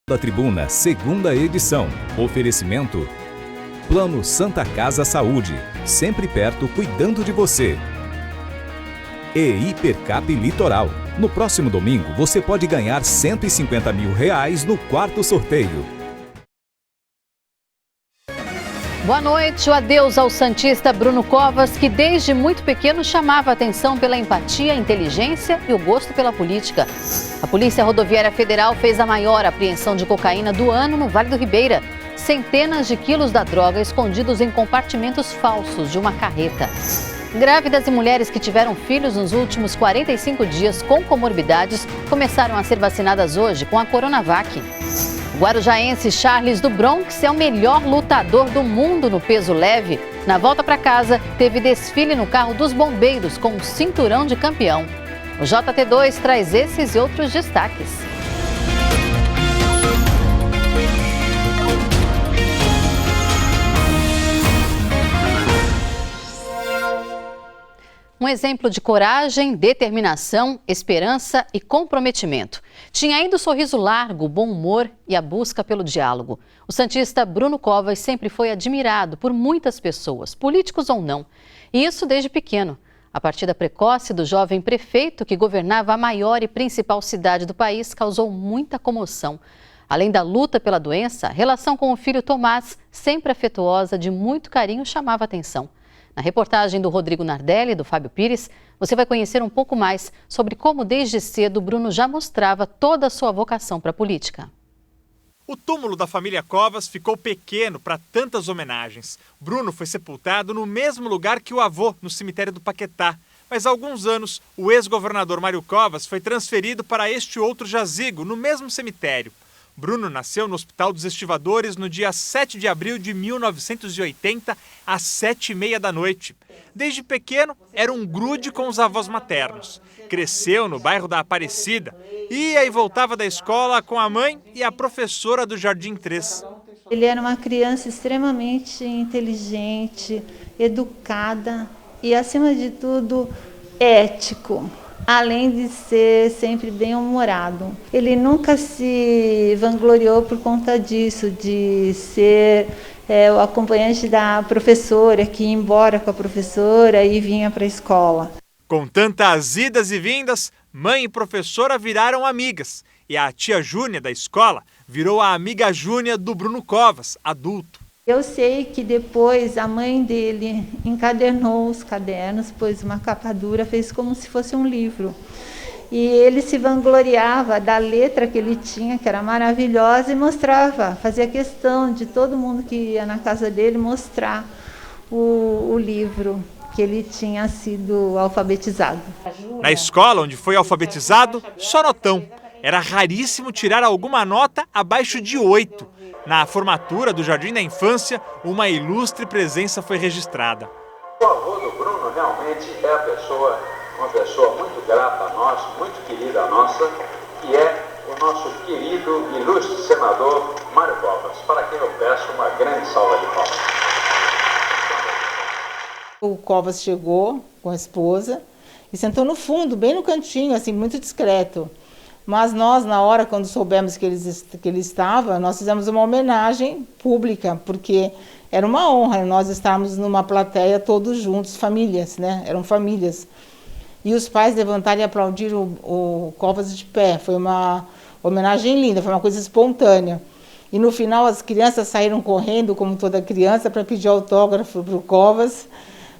da Tribuna, segunda edição. Oferecimento: Plano Santa Casa Saúde, sempre perto cuidando de você. E Hipercap Litoral. No próximo domingo você pode ganhar R$150 mil no quarto sorteio. Boa noite. O adeus ao santista Bruno Covas, que desde muito pequeno chamava a atenção pela empatia, inteligência e o gosto pela política. A Polícia Rodoviária Federal fez a maior apreensão de cocaína do ano no Vale do Ribeira. Centenas de quilos da droga escondidos em compartimentos falsos de uma carreta. Grávidas e mulheres que tiveram filhos nos últimos 45 dias com comorbidades começaram a ser vacinadas hoje com a Coronavac. O guarujaense Charles do Bronx é o melhor lutador do mundo no peso leve. Na volta para casa, teve desfile no carro dos bombeiros com um cinturão de campeão. O JT2 traz esses e outros destaques. Um exemplo de coragem, determinação, esperança e comprometimento. Tinha ainda o sorriso largo, o bom humor e a busca pelo diálogo. O santista Bruno Covas sempre foi admirado por muitas pessoas, políticos ou não. E isso desde pequeno. A partida precoce do jovem prefeito que governava a maior e principal cidade do país causou muita comoção. Além da luta pela doença, a relação com o filho Tomás, sempre afetuosa, de muito carinho, chamava a atenção. Na reportagem do Rodrigo Nardelli e do Fábio Pires, você vai conhecer um pouco mais sobre como desde cedo Bruno já mostrava toda a sua vocação para a política. O túmulo da família Covas ficou pequeno para tantas homenagens. Bruno foi sepultado no mesmo lugar que o avô, no cemitério do Paquetá. Mas há alguns anos, o ex-governador Mário Covas foi transferido para este outro jazigo, no mesmo cemitério. Bruno nasceu no Hospital dos Estivadores no dia 7 de abril de 1980, às 7h30 da noite. Desde pequeno, era um grude com os avós maternos. Cresceu no bairro da Aparecida, ia e voltava da escola com a mãe e a professora do Jardim 3. Ele era uma criança extremamente inteligente, educada e, acima de tudo, ético. Além de ser sempre bem-humorado. Ele nunca se vangloriou por conta disso, de ser o acompanhante da professora, que ia embora com a professora e vinha para a escola. Com tantas idas e vindas, mãe e professora viraram amigas. E a tia Júnia da escola virou a amiga Júnia do Bruno Covas, adulto. Eu sei que depois a mãe dele encadernou os cadernos, pôs uma capa dura, fez como se fosse um livro. E ele se vangloriava da letra que ele tinha, que era maravilhosa, e mostrava, fazia questão de todo mundo que ia na casa dele mostrar o livro que ele tinha sido alfabetizado. Na escola onde foi alfabetizado, só notão. Era raríssimo tirar alguma nota abaixo de 8. Na formatura do Jardim da Infância, uma ilustre presença foi registrada. O avô do Bruno realmente é uma pessoa muito grata a nós, muito querida a nossa, que é o nosso querido e ilustre senador Mário Covas, para quem eu peço uma grande salva de palmas. O Covas chegou com a esposa e sentou no fundo, bem no cantinho, assim, muito discreto. Mas nós, na hora, quando soubemos que ele estava, nós fizemos uma homenagem pública, porque era uma honra nós estarmos numa plateia todos juntos, famílias, né? Eram famílias. E os pais levantaram e aplaudiram o Covas de pé. Foi uma homenagem linda, foi uma coisa espontânea. E no final as crianças saíram correndo, como toda criança, para pedir autógrafo para o Covas,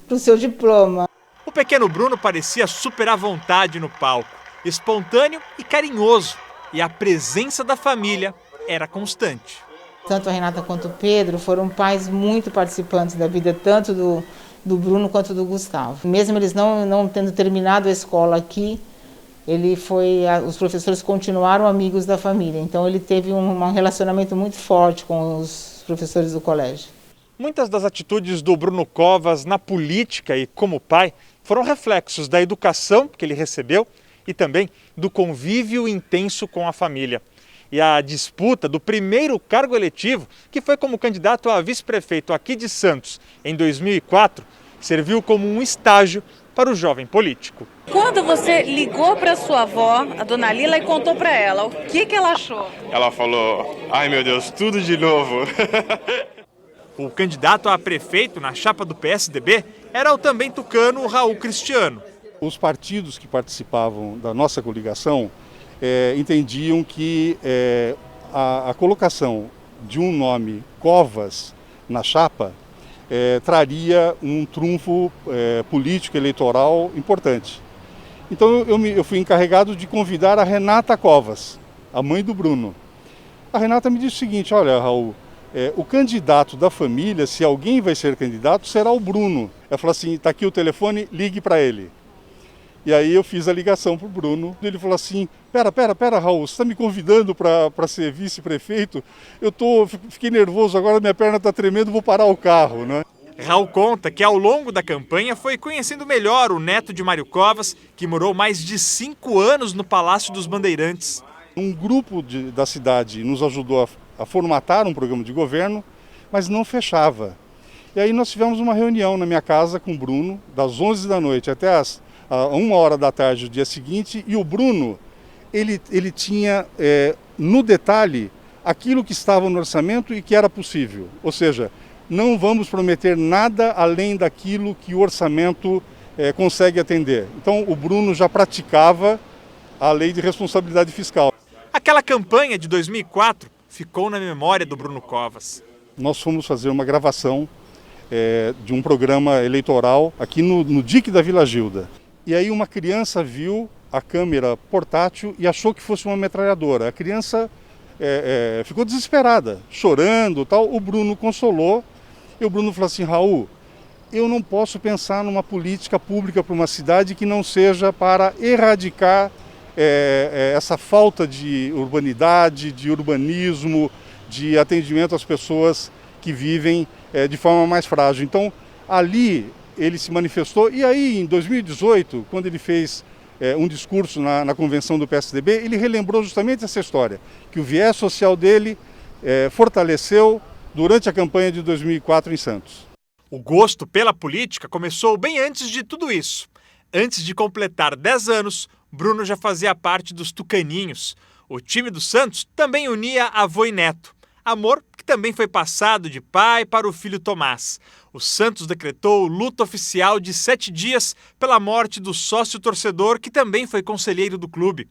para o seu diploma. O pequeno Bruno parecia super à vontade no palco. Espontâneo e carinhoso, e a presença da família era constante. Tanto a Renata quanto o Pedro foram pais muito participantes da vida, tanto do Bruno quanto do Gustavo. Mesmo eles não tendo terminado a escola aqui, os professores continuaram amigos da família, então ele teve um relacionamento muito forte com os professores do colégio. Muitas das atitudes do Bruno Covas na política e como pai foram reflexos da educação que ele recebeu e também do convívio intenso com a família. E a disputa do primeiro cargo eletivo, que foi como candidato a vice-prefeito aqui de Santos em 2004, serviu como um estágio para o jovem político. Quando você ligou para sua avó, a dona Lila, e contou para ela, o que ela achou? Ela falou, ai meu Deus, tudo de novo. O candidato a prefeito na chapa do PSDB era o também tucano Raul Cristiano. Os partidos que participavam da nossa coligação entendiam que a colocação de um nome Covas na chapa traria um trunfo político eleitoral importante. Então eu fui encarregado de convidar a Renata Covas, a mãe do Bruno. A Renata me disse o seguinte, olha Raul, o candidato da família, se alguém vai ser candidato, será o Bruno. Ela falou assim, está aqui o telefone, ligue para ele. E aí eu fiz a ligação para o Bruno. Ele falou assim, pera, Raul, você está me convidando para ser vice-prefeito? Fiquei nervoso, agora minha perna está tremendo, vou parar o carro, né? Raul conta que ao longo da campanha foi conhecendo melhor o neto de Mário Covas, que morou mais de 5 anos no Palácio dos Bandeirantes. Um grupo da cidade nos ajudou a formatar um programa de governo, mas não fechava. E aí nós tivemos uma reunião na minha casa com o Bruno, das 11 da noite até às 1h da tarde do dia seguinte, e o Bruno, ele tinha no detalhe aquilo que estava no orçamento e que era possível. Ou seja, não vamos prometer nada além daquilo que o orçamento consegue atender. Então o Bruno já praticava a lei de responsabilidade fiscal. Aquela campanha de 2004 ficou na memória do Bruno Covas. Nós fomos fazer uma gravação de um programa eleitoral aqui no dique da Vila Gilda. E aí uma criança viu a câmera portátil e achou que fosse uma metralhadora. A criança ficou desesperada, chorando, tal. O Bruno consolou e o Bruno falou assim, Raul, eu não posso pensar numa política pública para uma cidade que não seja para erradicar essa falta de urbanidade, de urbanismo, de atendimento às pessoas que vivem de forma mais frágil. Então, ali ele se manifestou e aí em 2018, quando ele fez um discurso na convenção do PSDB, ele relembrou justamente essa história, que o viés social dele fortaleceu durante a campanha de 2004 em Santos. O gosto pela política começou bem antes de tudo isso. Antes de completar 10 anos, Bruno já fazia parte dos Tucaninhos. O time do Santos também unia avô e neto. Amor que também foi passado de pai para o filho Tomás. O Santos decretou luta oficial de 7 dias pela morte do sócio-torcedor que também foi conselheiro do clube.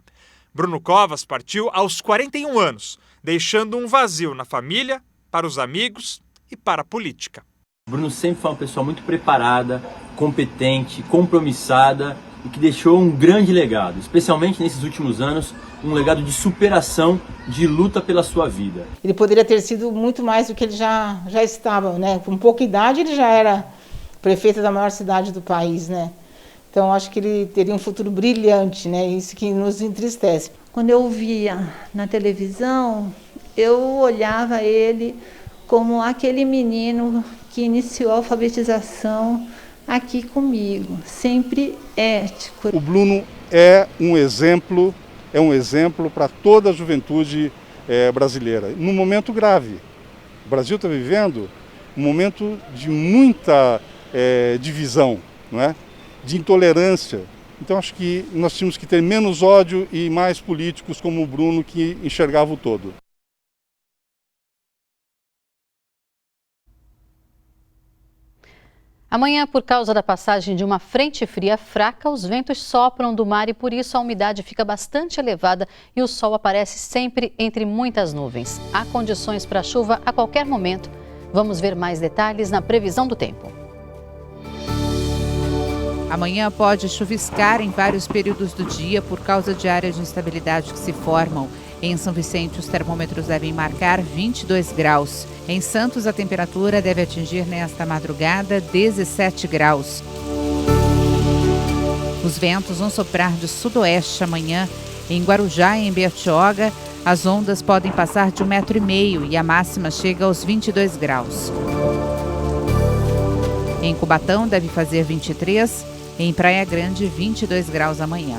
Bruno Covas partiu aos 41 anos, deixando um vazio na família, para os amigos e para a política. Bruno sempre foi uma pessoa muito preparada, competente, compromissada e que deixou um grande legado, especialmente nesses últimos anos, um legado de superação, de luta pela sua vida. Ele poderia ter sido muito mais do que ele já estava, né? Com pouca idade ele já era prefeito da maior cidade do país, né? Então acho que ele teria um futuro brilhante, né? Isso que nos entristece. Quando eu via na televisão, eu olhava ele como aquele menino que iniciou a alfabetização aqui comigo, sempre ético. O Bruno é um exemplo para toda a juventude brasileira, num momento grave. O Brasil está vivendo um momento de muita divisão, não é? De intolerância. Então acho que nós tínhamos que ter menos ódio e mais políticos como o Bruno que enxergava o todo. Amanhã, por causa da passagem de uma frente fria fraca, os ventos sopram do mar e por isso a umidade fica bastante elevada e o sol aparece sempre entre muitas nuvens. Há condições para chuva a qualquer momento. Vamos ver mais detalhes na previsão do tempo. Amanhã pode chuviscar em vários períodos do dia por causa de áreas de instabilidade que se formam. Em São Vicente, os termômetros devem marcar 22 graus. Em Santos, a temperatura deve atingir nesta madrugada 17 graus. Os ventos vão soprar de sudoeste amanhã. Em Guarujá e em Bertioga, as ondas podem passar de 1,5 m e a máxima chega aos 22 graus. Em Cubatão, deve fazer 23. Em Praia Grande, 22 graus amanhã.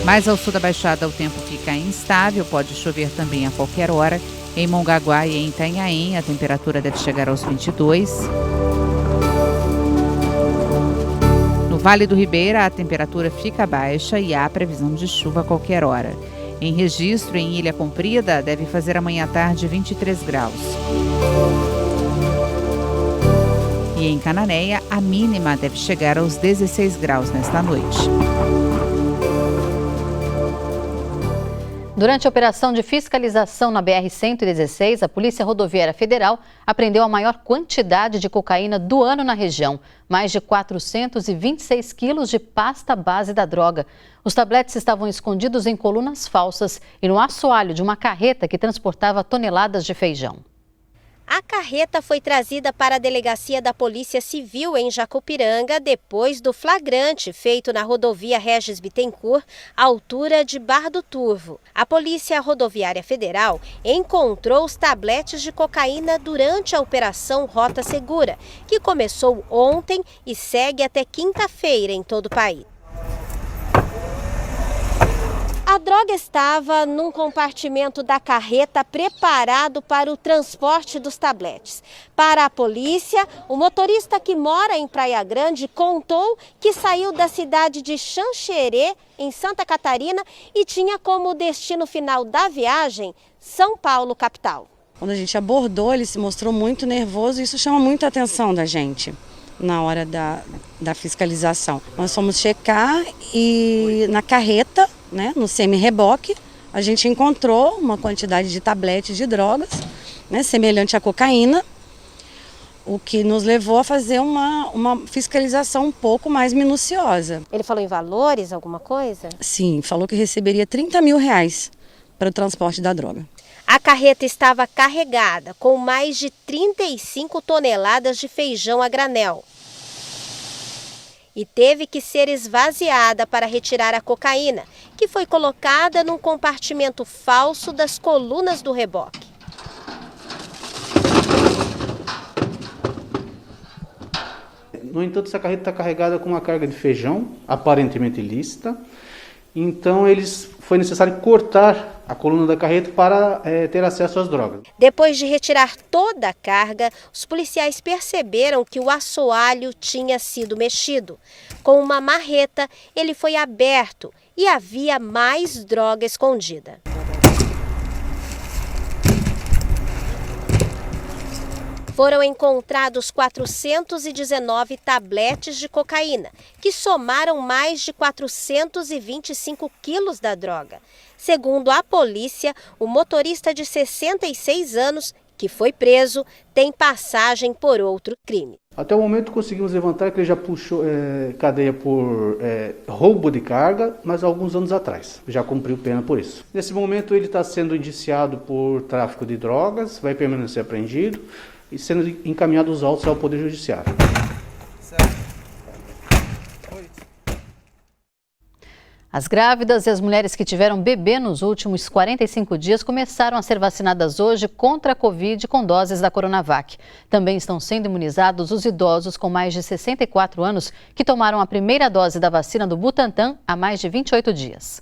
Mais ao sul da Baixada, o tempo fica instável, pode chover também a qualquer hora. Em Mongaguá e em Itanhaém, a temperatura deve chegar aos 22. Vale do Ribeira, a temperatura fica baixa e há previsão de chuva a qualquer hora. Em Registro, em Ilha Comprida, deve fazer amanhã à tarde 23 graus. E em Cananéia, a mínima deve chegar aos 16 graus nesta noite. Durante a operação de fiscalização na BR-116, a Polícia Rodoviária Federal apreendeu a maior quantidade de cocaína do ano na região, mais de 426 quilos de pasta base da droga. Os tabletes estavam escondidos em colunas falsas e no assoalho de uma carreta que transportava toneladas de feijão. A carreta foi trazida para a delegacia da Polícia Civil em Jacupiranga depois do flagrante feito na rodovia Regis Bittencourt, à altura de Barra do Turvo. A Polícia Rodoviária Federal encontrou os tabletes de cocaína durante a Operação Rota Segura, que começou ontem e segue até quinta-feira em todo o país. A droga estava num compartimento da carreta preparado para o transporte dos tabletes. Para a polícia, o motorista que mora em Praia Grande contou que saiu da cidade de Xanxerê, em Santa Catarina, e tinha como destino final da viagem São Paulo, capital. Quando a gente abordou, ele se mostrou muito nervoso e isso chama muita atenção da gente na hora da fiscalização. Nós fomos checar e na carreta, né, no semi-reboque, a gente encontrou uma quantidade de tabletes de drogas, né, semelhante à cocaína, o que nos levou a fazer uma fiscalização um pouco mais minuciosa. Ele falou em valores, alguma coisa? Sim, falou que receberia R$30 mil para o transporte da droga. A carreta estava carregada com mais de 35 toneladas de feijão a granel. E teve que ser esvaziada para retirar a cocaína, que foi colocada num compartimento falso das colunas do reboque. No entanto, essa carreta está carregada com uma carga de feijão, aparentemente ilícita. Então, foi necessário cortar a coluna da carreta para ter acesso às drogas. Depois de retirar toda a carga, os policiais perceberam que o assoalho tinha sido mexido. Com uma marreta, ele foi aberto e havia mais droga escondida. Foram encontrados 419 tabletes de cocaína, que somaram mais de 425 quilos da droga. Segundo a polícia, o motorista de 66 anos, que foi preso, tem passagem por outro crime. Até o momento conseguimos levantar que ele já puxou cadeia por roubo de carga, mas há alguns anos atrás. Já cumpriu pena por isso. Nesse momento ele está sendo indiciado por tráfico de drogas, vai permanecer apreendido e sendo encaminhado os autos ao Poder Judiciário. As grávidas e as mulheres que tiveram bebê nos últimos 45 dias começaram a ser vacinadas hoje contra a Covid com doses da Coronavac. Também estão sendo imunizados os idosos com mais de 64 anos que tomaram a primeira dose da vacina do Butantan há mais de 28 dias.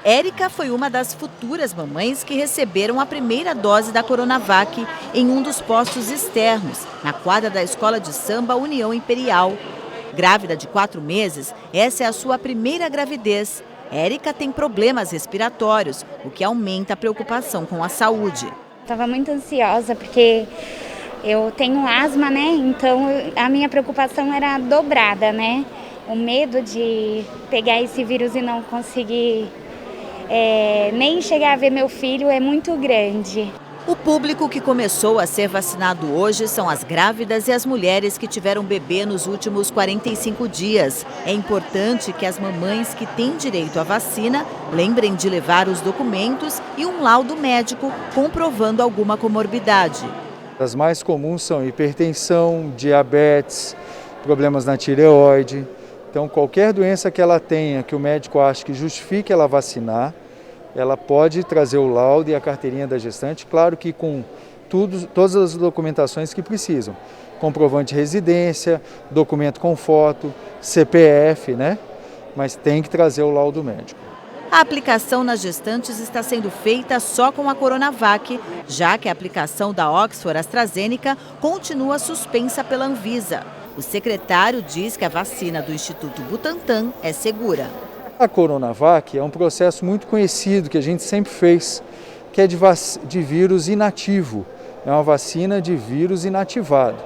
Érica foi uma das futuras mamães que receberam a primeira dose da Coronavac em um dos postos externos, na quadra da Escola de Samba União Imperial. Grávida de 4 meses, essa é a sua primeira gravidez. Érica tem problemas respiratórios, o que aumenta a preocupação com a saúde. Estava muito ansiosa porque eu tenho asma, né? Então a minha preocupação era dobrada, né? O medo de pegar esse vírus e não conseguir nem chegar a ver meu filho é muito grande. O público que começou a ser vacinado hoje são as grávidas e as mulheres que tiveram bebê nos últimos 45 dias. É importante que as mamães que têm direito à vacina lembrem de levar os documentos e um laudo médico comprovando alguma comorbidade. As mais comuns são hipertensão, diabetes, problemas na tireoide. Então, qualquer doença que ela tenha, que o médico acha que justifique ela vacinar, ela pode trazer o laudo e a carteirinha da gestante, claro que com todas as documentações que precisam. Comprovante de residência, documento com foto, CPF, né? Mas tem que trazer o laudo médico. A aplicação nas gestantes está sendo feita só com a Coronavac, já que a aplicação da Oxford AstraZeneca continua suspensa pela Anvisa. O secretário diz que a vacina do Instituto Butantan é segura. A Coronavac é um processo muito conhecido que a gente sempre fez, que é de vírus inativo. É uma vacina de vírus inativado.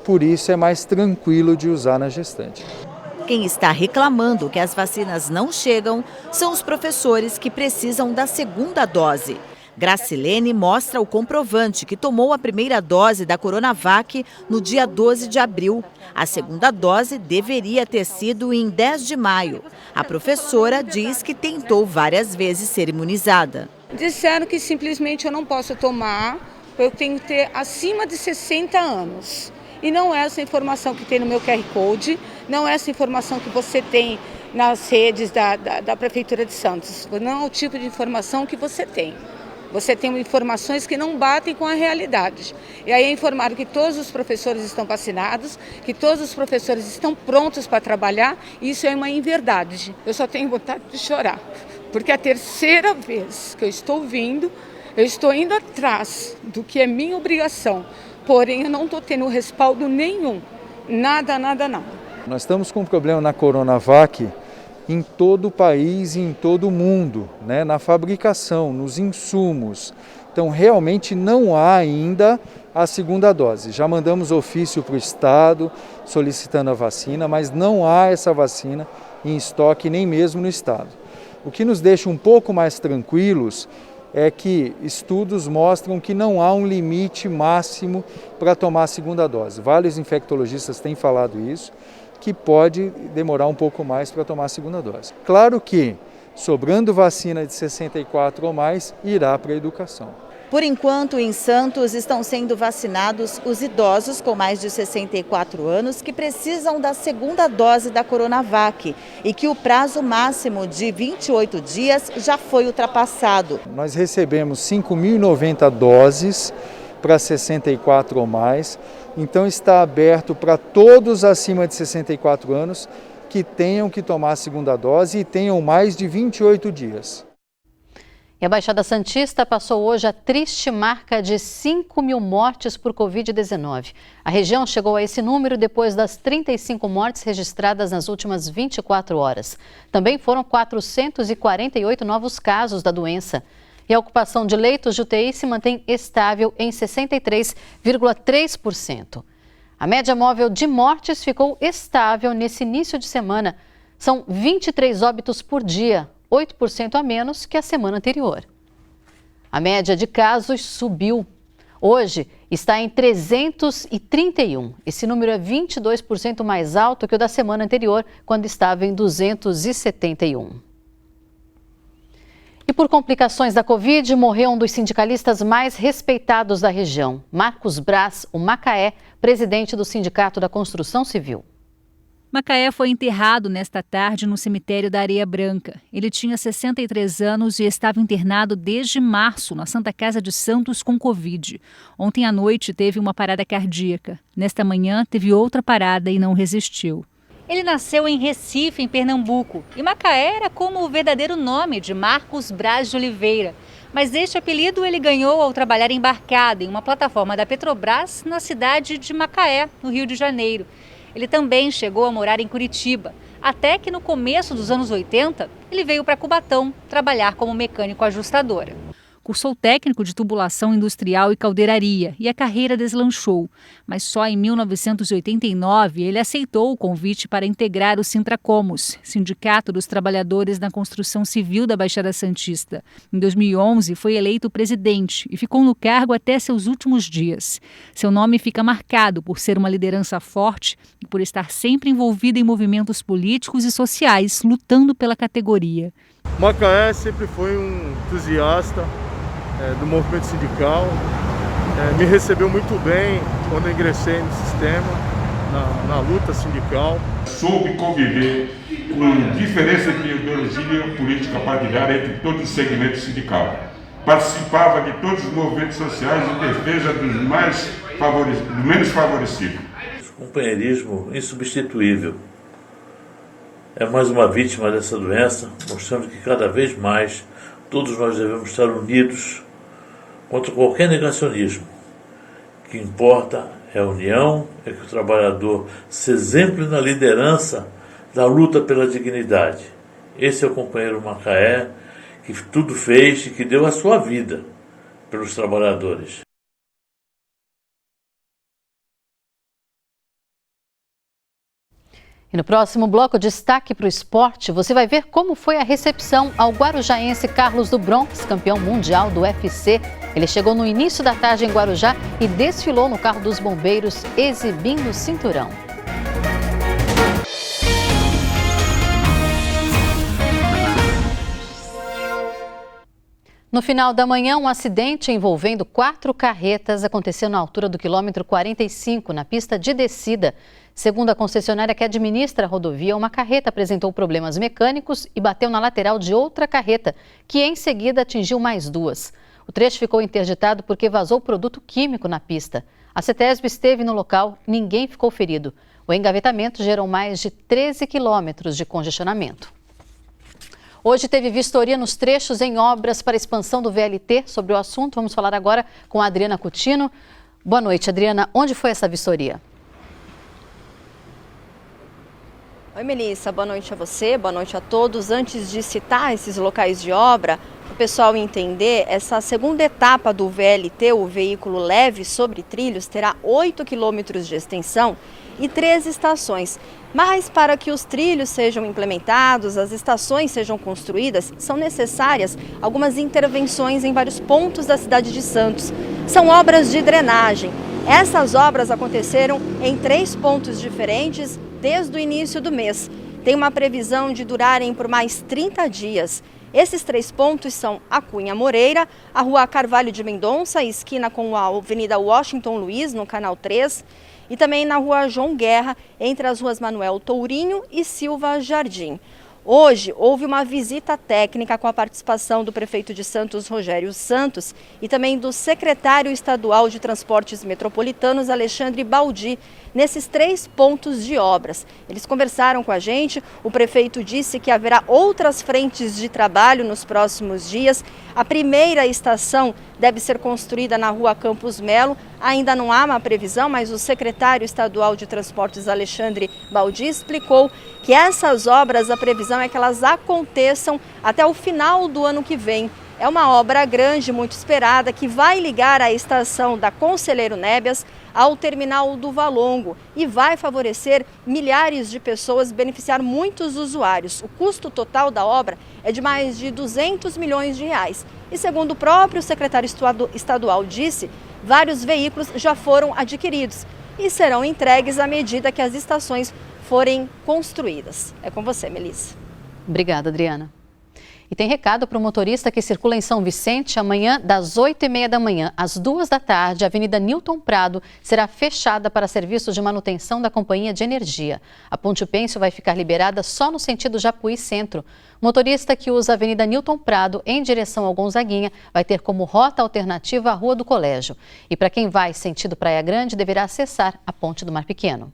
Por isso é mais tranquilo de usar na gestante. Quem está reclamando que as vacinas não chegam são os professores que precisam da segunda dose. Gracilene mostra o comprovante que tomou a primeira dose da Coronavac no dia 12 de abril. A segunda dose deveria ter sido em 10 de maio. A professora diz que tentou várias vezes ser imunizada. Disseram que simplesmente eu não posso tomar, eu tenho que ter acima de 60 anos. E não é essa informação que tem no meu QR Code, não é essa informação que você tem nas redes da Prefeitura de Santos. Não é o tipo de informação que você tem. Você tem informações que não batem com a realidade. E aí informaram que todos os professores estão vacinados, que todos os professores estão prontos para trabalhar, e isso é uma inverdade. Eu só tenho vontade de chorar, porque é a terceira vez que eu estou vindo, eu estou indo atrás do que é minha obrigação, porém eu não estou tendo respaldo nenhum, nada. Nós estamos com um problema na Coronavac em todo o país e em todo o mundo, né? Na fabricação, nos insumos. Então, realmente não há ainda a segunda dose. Já mandamos ofício para o Estado solicitando a vacina, mas não há essa vacina em estoque nem mesmo no Estado. O que nos deixa um pouco mais tranquilos é que estudos mostram que não há um limite máximo para tomar a segunda dose. Vários infectologistas têm falado isso, que pode demorar um pouco mais para tomar a segunda dose. Claro que, sobrando vacina de 64 ou mais, irá para a educação. Por enquanto, em Santos estão sendo vacinados os idosos com mais de 64 anos que precisam da segunda dose da Coronavac e que o prazo máximo de 28 dias já foi ultrapassado. Nós recebemos 5.090 doses para 64 ou mais, então está aberto para todos acima de 64 anos que tenham que tomar a segunda dose e tenham mais de 28 dias. E a Baixada Santista passou hoje a triste marca de 5.000 mortes por Covid-19. A região chegou a esse número depois das 35 mortes registradas nas últimas 24 horas. Também foram 448 novos casos da doença. E a ocupação de leitos de UTI se mantém estável em 63,3%. A média móvel de mortes ficou estável nesse início de semana. São 23 óbitos por dia, 8% a menos que a semana anterior. A média de casos subiu. Hoje está em 331. Esse número é 22% mais alto que o da semana anterior, quando estava em 271. E por complicações da Covid, morreu um dos sindicalistas mais respeitados da região, Marcos Braz, o Macaé, presidente do Sindicato da Construção Civil. Macaé foi enterrado nesta tarde no cemitério da Areia Branca. Ele tinha 63 anos e estava internado desde março na Santa Casa de Santos com Covid. Ontem à noite teve uma parada cardíaca. Nesta manhã teve outra parada e não resistiu. Ele nasceu em Recife, em Pernambuco, e Macaé era como o verdadeiro nome de Marcos Braz de Oliveira. Mas este apelido ele ganhou ao trabalhar embarcado em uma plataforma da Petrobras na cidade de Macaé, no Rio de Janeiro. Ele também chegou a morar em Curitiba, até que no começo dos anos 80, ele veio para Cubatão trabalhar como mecânico ajustador. Cursou técnico de tubulação industrial e caldeiraria e a carreira deslanchou. Mas só em 1989 ele aceitou o convite para integrar o Sintracomos, Sindicato dos Trabalhadores na Construção Civil da Baixada Santista. Em 2011 foi eleito presidente e ficou no cargo até seus últimos dias. Seu nome fica marcado por ser uma liderança forte e por estar sempre envolvido em movimentos políticos e sociais, lutando pela categoria. Macaé sempre foi um entusiasta do movimento sindical, me recebeu muito bem quando eu ingressei no sistema, na luta sindical. Soube conviver com diferença de ideologia política partidária entre todos os segmentos sindicais. Participava de todos os movimentos sociais em defesa dos menos favorecidos. Companheirismo insubstituível. É mais uma vítima dessa doença, mostrando que cada vez mais todos nós devemos estar unidos contra qualquer negacionismo. O que importa É a união, é que o trabalhador se exemple na liderança da luta pela dignidade. Esse é o companheiro Macaé, que tudo fez e que deu a sua vida pelos trabalhadores. E no próximo bloco, destaque para o esporte, você vai ver como foi a recepção ao guarujaense Carlos do Bronx, campeão mundial do UFC. Ele chegou no início da tarde em Guarujá e desfilou no carro dos bombeiros, exibindo o cinturão. No final da manhã, um acidente envolvendo 4 carretas aconteceu na altura do quilômetro 45, na pista de descida. Segundo a concessionária que administra a rodovia, uma carreta apresentou problemas mecânicos e bateu na lateral de outra carreta, que em seguida atingiu mais 2. O trecho ficou interditado porque vazou produto químico na pista. A CETESB esteve no local, ninguém ficou ferido. O engavetamento gerou mais de 13 quilômetros de congestionamento. Hoje teve vistoria nos trechos em obras para a expansão do VLT. Sobre o assunto, vamos falar agora com a Adriana Coutinho. Boa noite, Adriana. Onde foi essa vistoria? Oi, Melissa. Boa noite a você, boa noite a todos. Antes de citar esses locais de obra, para o pessoal entender, essa segunda etapa do VLT, o veículo leve sobre trilhos, terá 8 quilômetros de extensão e 3 estações. Mas para que os trilhos sejam implementados, as estações sejam construídas, são necessárias algumas intervenções em vários pontos da cidade de Santos. São obras de drenagem. Essas obras aconteceram em 3 pontos diferentes desde o início do mês. Tem uma previsão de durarem por mais 30 dias. Esses 3 pontos são a Cunha Moreira, a Rua Carvalho de Mendonça, esquina com a Avenida Washington Luiz, no Canal 3, e também na Rua João Guerra, entre as ruas Manuel Tourinho e Silva Jardim. Hoje, houve uma visita técnica com a participação do prefeito de Santos, Rogério Santos, e também do secretário estadual de Transportes Metropolitanos, Alexandre Baldi, nesses 3 pontos de obras. Eles conversaram com a gente, o prefeito disse que haverá outras frentes de trabalho nos próximos dias. A primeira estação deve ser construída na Rua Campos Melo. Ainda não há uma previsão, mas o secretário estadual de Transportes, Alexandre Baldi, explicou que essas obras, a previsão é que elas aconteçam até o final do ano que vem. É uma obra grande, muito esperada, que vai ligar a estação da Conselheiro Nébias ao terminal do Valongo e vai favorecer milhares de pessoas, beneficiar muitos usuários. O custo total da obra é de mais de 200 milhões de reais. E segundo o próprio secretário estadual disse, vários veículos já foram adquiridos e serão entregues à medida que as estações forem construídas. É com você, Melissa. Obrigada, Adriana. E tem recado para o motorista que circula em São Vicente. Amanhã, das 8h30 da manhã às 2 da tarde, a Avenida Newton Prado será fechada para serviços de manutenção da Companhia de Energia. A Ponte Pênsil vai ficar liberada só no sentido Japuí Centro. O motorista que usa a Avenida Newton Prado em direção ao Gonzaguinha vai ter como rota alternativa a Rua do Colégio. E para quem vai sentido Praia Grande, deverá acessar a Ponte do Mar Pequeno.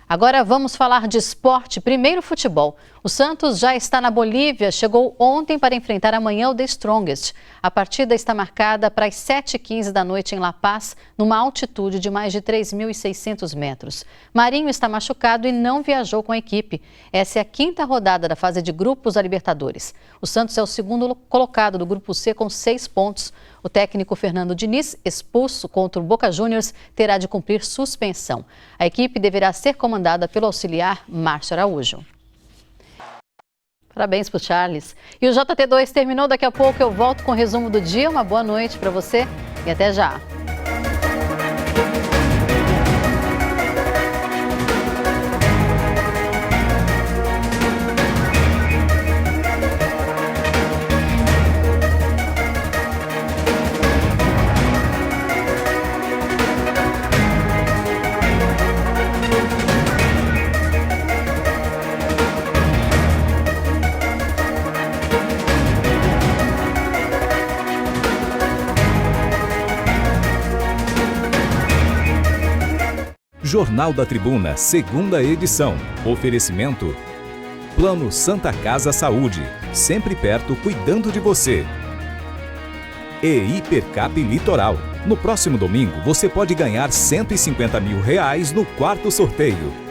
Agora vamos falar de esporte. Primeiro, futebol. O Santos já está na Bolívia, chegou ontem para enfrentar amanhã o The Strongest. A partida está marcada para as 7h15 da noite em La Paz, numa altitude de mais de 3.600 metros. Marinho está machucado e não viajou com a equipe. Essa é a 5ª rodada da fase de grupos da Libertadores. O Santos é o 2º colocado do Grupo C com 6 pontos. O técnico Fernando Diniz, expulso contra o Boca Juniors, terá de cumprir suspensão. A equipe deverá ser comandada pelo auxiliar Márcio Araújo. Parabéns para o Charles. E o JT2 terminou. Daqui a pouco eu volto com o resumo do dia. Uma boa noite para você e até já. Jornal da Tribuna, 2ª edição. Oferecimento: Plano Santa Casa Saúde, sempre perto cuidando de você. E Hipercap Litoral. No próximo domingo, você pode ganhar R$ 150 mil no quarto sorteio.